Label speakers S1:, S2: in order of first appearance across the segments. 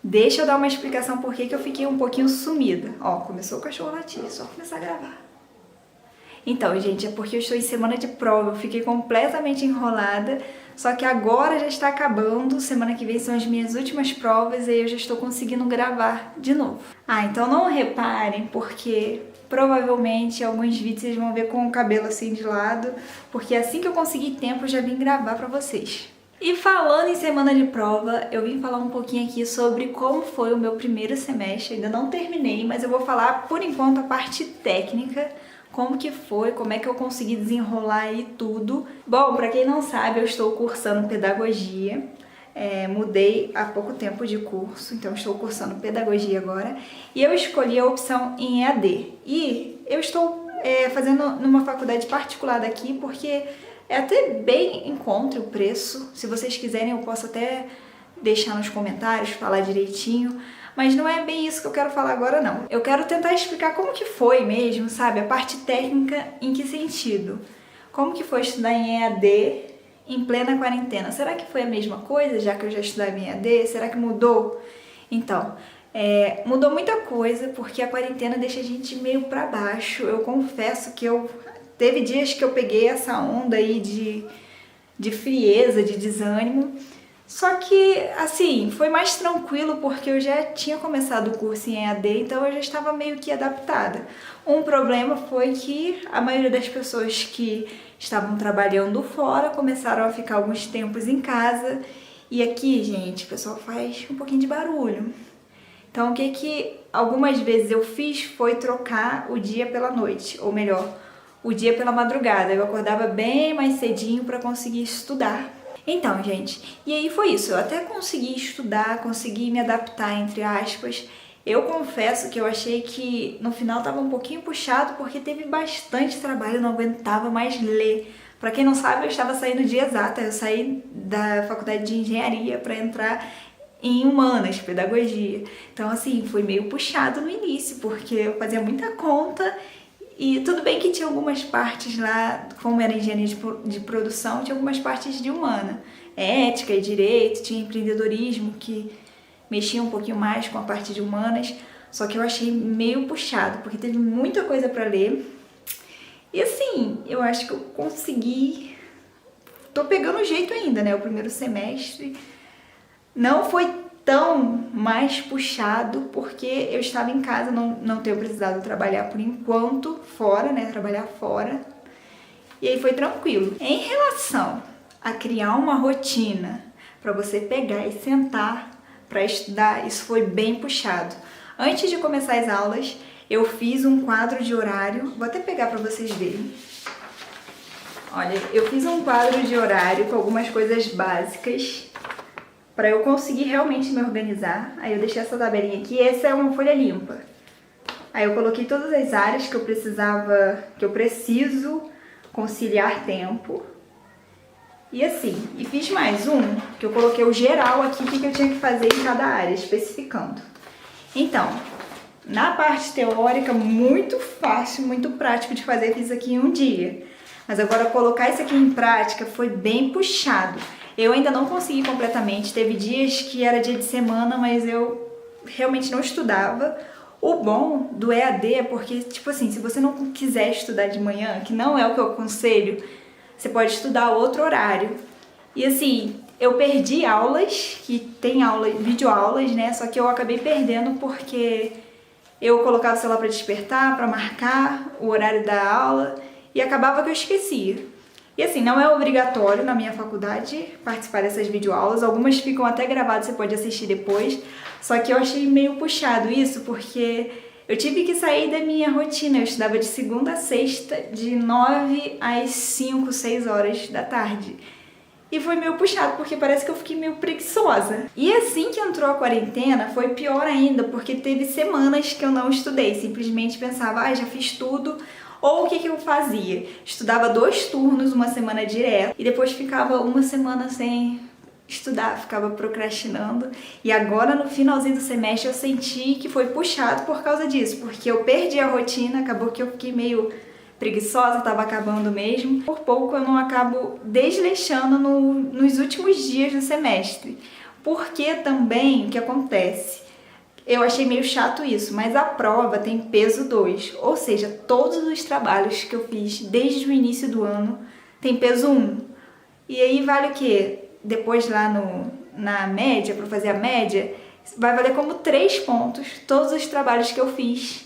S1: Deixa eu dar uma explicação por que eu fiquei um pouquinho sumida. Ó, começou o cachorro latir, só começar a gravar. Então, gente, é porque eu estou em semana de prova, eu fiquei completamente enrolada, só que agora já está acabando, semana que vem são as minhas últimas provas e aí eu já estou conseguindo gravar de novo. Ah, então não reparem, porque provavelmente alguns vídeos vocês vão ver com o cabelo assim de lado, porque assim que eu conseguir tempo eu já vim gravar pra vocês. E falando em semana de prova, eu vim falar um pouquinho aqui sobre como foi o meu primeiro semestre. Ainda não terminei, mas eu vou falar por enquanto a parte técnica, como que foi, como é que eu consegui desenrolar aí tudo. Bom, pra quem não sabe, eu estou cursando pedagogia. Mudei há pouco tempo de curso, então estou cursando pedagogia agora. E eu escolhi a opção em EAD. E eu estou fazendo numa faculdade particular daqui, porque é até bem em conta o preço. Se vocês quiserem, eu posso até deixar nos comentários, falar direitinho. Mas não é bem isso que eu quero falar agora, não. Eu quero tentar explicar como que foi mesmo, sabe? A parte técnica, em que sentido? Como que foi estudar em EAD em plena quarentena? Será que foi a mesma coisa, já que eu já estudava em EAD? Será que mudou? Então, mudou muita coisa, porque a quarentena deixa a gente meio pra baixo. Eu confesso que teve dias que eu peguei essa onda aí de frieza, de desânimo. Só que, assim, foi mais tranquilo porque eu já tinha começado o curso em EAD, então eu já estava meio que adaptada. Um problema foi que a maioria das pessoas que estavam trabalhando fora começaram a ficar alguns tempos em casa. E aqui, gente, o pessoal faz um pouquinho de barulho. Então, o que algumas vezes eu fiz foi trocar o dia pela noite, ou melhor, o dia pela madrugada. Eu acordava bem mais cedinho para conseguir estudar. Então, gente, e aí foi isso. Eu até consegui estudar, consegui me adaptar, entre aspas. Eu confesso que eu achei que no final estava um pouquinho puxado porque teve bastante trabalho, eu não aguentava mais ler. Para quem não sabe, eu estava saindo de exata, eu saí da faculdade de engenharia para entrar em humanas, pedagogia. Então, assim, foi meio puxado no início, porque eu fazia muita conta. E tudo bem que tinha algumas partes lá, como era engenharia de produção, tinha algumas partes de humana. Ética e direito, tinha empreendedorismo, que mexia um pouquinho mais com a parte de humanas. Só que eu achei meio puxado, porque teve muita coisa para ler. E assim, eu acho que eu consegui. Tô pegando jeito ainda, né? O primeiro semestre não foi tão mais puxado, porque eu estava em casa, não tenho precisado trabalhar por enquanto fora, né, trabalhar fora, e aí foi tranquilo. Em relação a criar uma rotina para você pegar e sentar para estudar, isso foi bem puxado. Antes de começar as aulas, eu fiz um quadro de horário, vou até pegar para vocês verem. Olha, eu fiz um quadro de horário com algumas coisas básicas, para eu conseguir realmente me organizar. Aí eu deixei essa tabelinha aqui, essa é uma folha limpa. Aí eu coloquei todas as áreas que eu preciso conciliar tempo. E assim, e fiz mais um, que eu coloquei o geral aqui, o que eu tinha que fazer em cada área, especificando. Então, na parte teórica, muito fácil, muito prático de fazer, fiz aqui em um dia. Mas agora colocar isso aqui em prática foi bem puxado. Eu ainda não consegui completamente, teve dias que era dia de semana, mas eu realmente não estudava. O bom do EAD é porque, tipo assim, se você não quiser estudar de manhã, que não é o que eu aconselho, você pode estudar outro horário. E assim, eu perdi aulas, que tem aula, videoaulas, né? Só que eu acabei perdendo porque eu colocava o celular para despertar, para marcar o horário da aula, e acabava que eu esquecia. E assim, não é obrigatório na minha faculdade participar dessas videoaulas, algumas ficam até gravadas, você pode assistir depois, só que eu achei meio puxado isso, porque eu tive que sair da minha rotina, eu estudava de segunda a sexta, de 9 às 5, 6 horas da tarde. E foi meio puxado, porque parece que eu fiquei meio preguiçosa. E assim que entrou a quarentena, foi pior ainda, porque teve semanas que eu não estudei, simplesmente pensava, já fiz tudo. Ou o que eu fazia? Estudava 2 turnos, uma semana direto, e depois ficava uma semana sem estudar, ficava procrastinando. E agora, no finalzinho do semestre, eu senti que foi puxado por causa disso, porque eu perdi a rotina, acabou que eu fiquei meio preguiçosa, tava acabando mesmo. Por pouco eu não acabo desleixando nos últimos dias do semestre. Porque também, o que acontece? Eu achei meio chato isso, mas a prova tem peso 2, ou seja, todos os trabalhos que eu fiz desde o início do ano tem peso 1. E aí vale o quê? Depois lá na média, para fazer a média, vai valer como 3 pontos todos os trabalhos que eu fiz.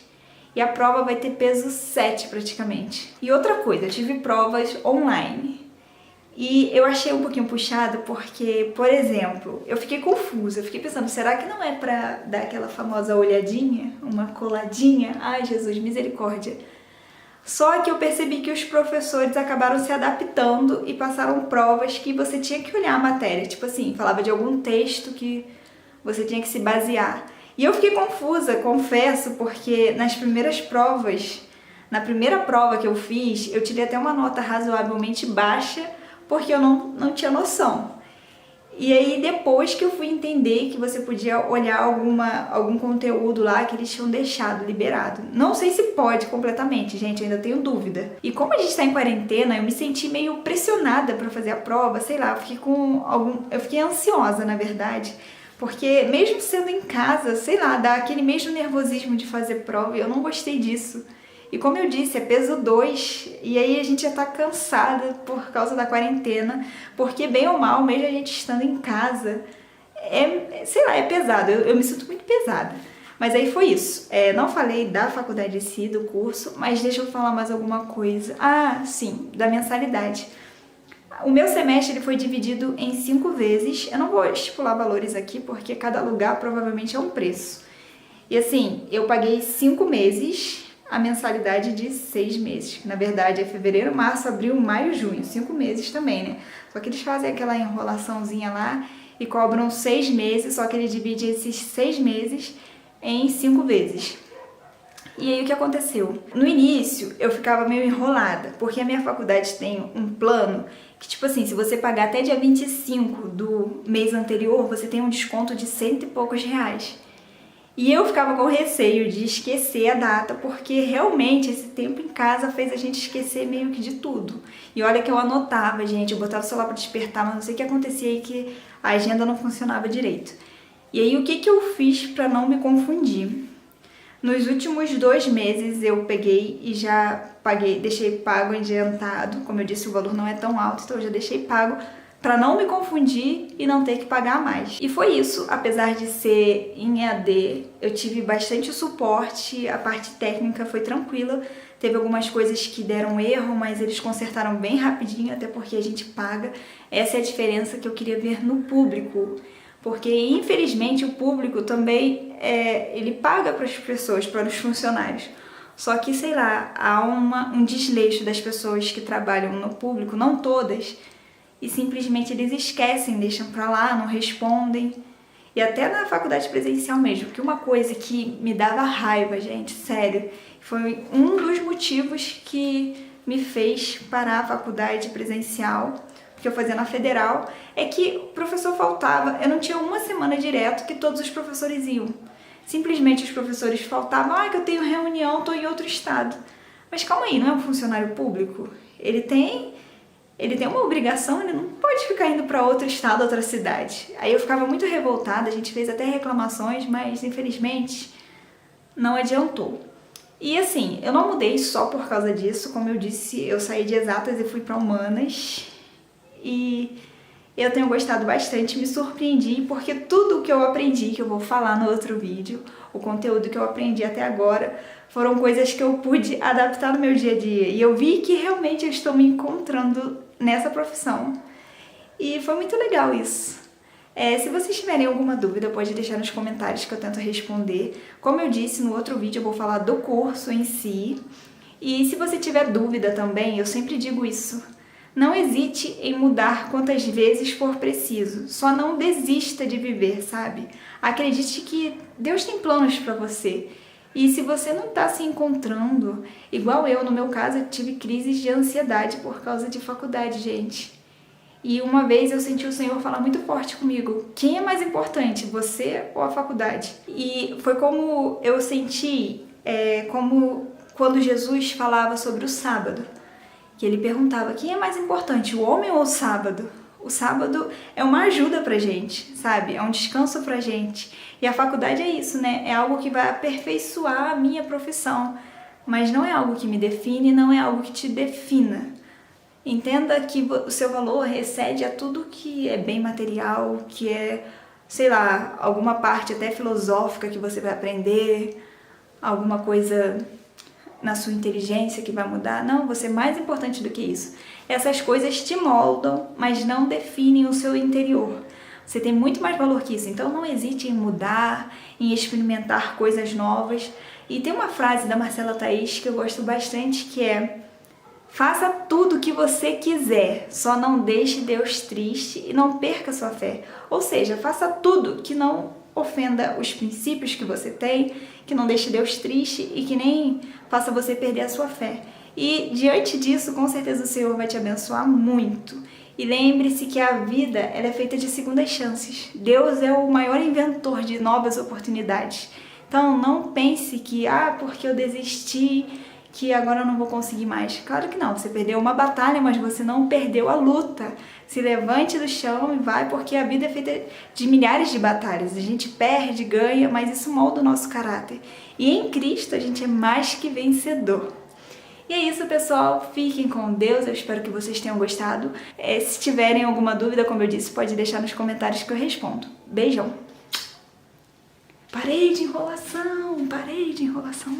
S1: E a prova vai ter peso 7 praticamente. E outra coisa, eu tive provas online. E eu achei um pouquinho puxado porque, por exemplo, eu fiquei confusa. Eu fiquei pensando, será que não é pra dar aquela famosa olhadinha? Uma coladinha? Ai, Jesus, misericórdia. Só que eu percebi que os professores acabaram se adaptando e passaram provas que você tinha que olhar a matéria. Tipo assim, falava de algum texto que você tinha que se basear. E eu fiquei confusa, confesso, porque nas primeiras provas, na primeira prova que eu fiz, eu tirei até uma nota razoavelmente baixa, porque eu não tinha noção. E aí depois que eu fui entender que você podia olhar algum conteúdo lá que eles tinham deixado liberado. Não sei se pode completamente, gente, eu ainda tenho dúvida. E como a gente tá em quarentena, eu me senti meio pressionada para fazer a prova, sei lá, eu fiquei ansiosa, na verdade. Porque mesmo sendo em casa, sei lá, dá aquele mesmo nervosismo de fazer prova e eu não gostei disso. E como eu disse, é peso 2, e aí a gente já tá cansada por causa da quarentena, porque bem ou mal, mesmo a gente estando em casa, sei lá, é pesado, eu me sinto muito pesada. Mas aí foi isso, não falei da faculdade em si, do curso, mas deixa eu falar mais alguma coisa. Ah, sim, da mensalidade. O meu semestre ele foi dividido em 5 vezes, eu não vou estipular valores aqui, porque cada lugar provavelmente é um preço. E assim, eu paguei 5 meses... a mensalidade de 6 meses, que na verdade é fevereiro, março, abril, maio, junho, 5 meses também, né? Só que eles fazem aquela enrolaçãozinha lá e cobram 6 meses, só que eles dividem esses 6 meses em 5 vezes. E aí o que aconteceu? No início eu ficava meio enrolada, porque a minha faculdade tem um plano que, tipo assim, se você pagar até dia 25 do mês anterior, você tem um desconto de R$100 e poucos. E eu ficava com receio de esquecer a data, porque realmente esse tempo em casa fez a gente esquecer meio que de tudo. E olha que eu anotava, gente, eu botava o celular para despertar, mas não sei o que acontecia aí que a agenda não funcionava direito. E aí o que eu fiz para não me confundir? Nos últimos 2 meses eu peguei e já paguei, deixei pago adiantado. Como eu disse, o valor não é tão alto, então eu já deixei pago para não me confundir e não ter que pagar mais. E foi isso, apesar de ser em EAD, eu tive bastante suporte, a parte técnica foi tranquila, teve algumas coisas que deram erro, mas eles consertaram bem rapidinho, até porque a gente paga. Essa é a diferença que eu queria ver no público, porque infelizmente o público também, ele paga para as pessoas, para os funcionários. Só que, sei lá, há um desleixo das pessoas que trabalham no público, não todas, e simplesmente eles esquecem, deixam pra lá, não respondem. E até na faculdade presencial mesmo, que uma coisa que me dava raiva, gente, sério, foi um dos motivos que me fez parar a faculdade presencial, porque eu fazia na federal, é que o professor faltava. Eu não tinha uma semana direto que todos os professores iam. Simplesmente os professores faltavam, que eu tenho reunião, tô em outro estado. Mas calma aí, não é um funcionário público? Ele tem uma obrigação, ele não pode ficar indo para outro estado, outra cidade. Aí eu ficava muito revoltada, a gente fez até reclamações, mas infelizmente não adiantou. E assim, eu não mudei só por causa disso, como eu disse, eu saí de exatas e fui para humanas. E eu tenho gostado bastante, me surpreendi, porque tudo que eu aprendi, que eu vou falar no outro vídeo, o conteúdo que eu aprendi até agora, foram coisas que eu pude adaptar no meu dia a dia. E eu vi que realmente eu estou me encontrando nessa profissão. E foi muito legal isso. Se vocês tiverem alguma dúvida, pode deixar nos comentários que eu tento responder. Como eu disse, no outro vídeo eu vou falar do curso em si. E se você tiver dúvida também, eu sempre digo isso. Não hesite em mudar quantas vezes for preciso. Só não desista de viver, sabe? Acredite que Deus tem planos para você. E se você não está se encontrando, igual eu, no meu caso, eu tive crises de ansiedade por causa de faculdade, gente. E uma vez eu senti o Senhor falar muito forte comigo: quem é mais importante, você ou a faculdade? E foi como eu senti, como quando Jesus falava sobre o sábado, que ele perguntava: quem é mais importante, o homem ou o sábado? O sábado é uma ajuda pra gente, sabe? É um descanso pra gente. E a faculdade é isso, né? É algo que vai aperfeiçoar a minha profissão, mas não é algo que me define, não é algo que te defina. Entenda que o seu valor excede a tudo que é bem material, que é, sei lá, alguma parte até filosófica que você vai aprender, alguma coisa na sua inteligência que vai mudar. Não, você é mais importante do que isso. Essas coisas te moldam, mas não definem o seu interior. Você tem muito mais valor que isso, então não hesite em mudar, em experimentar coisas novas. E tem uma frase da Marcela Thaís que eu gosto bastante, que é: faça tudo o que você quiser, só não deixe Deus triste e não perca sua fé. Ou seja, faça tudo que não ofenda os princípios que você tem, que não deixe Deus triste e que nem faça você perder a sua fé. E diante disso, com certeza o Senhor vai te abençoar muito. E lembre-se que a vida ela é feita de segundas chances. Deus é o maior inventor de novas oportunidades. Então não pense que, porque eu desisti, que agora eu não vou conseguir mais. Claro que não, você perdeu uma batalha, mas você não perdeu a luta. Se levante do chão e vai, porque a vida é feita de milhares de batalhas. A gente perde, ganha, mas isso molda o nosso caráter. E em Cristo a gente é mais que vencedor. E é isso, pessoal. Fiquem com Deus. Eu espero que vocês tenham gostado. Se tiverem alguma dúvida, como eu disse, pode deixar nos comentários que eu respondo. Beijão! Parei de enrolação!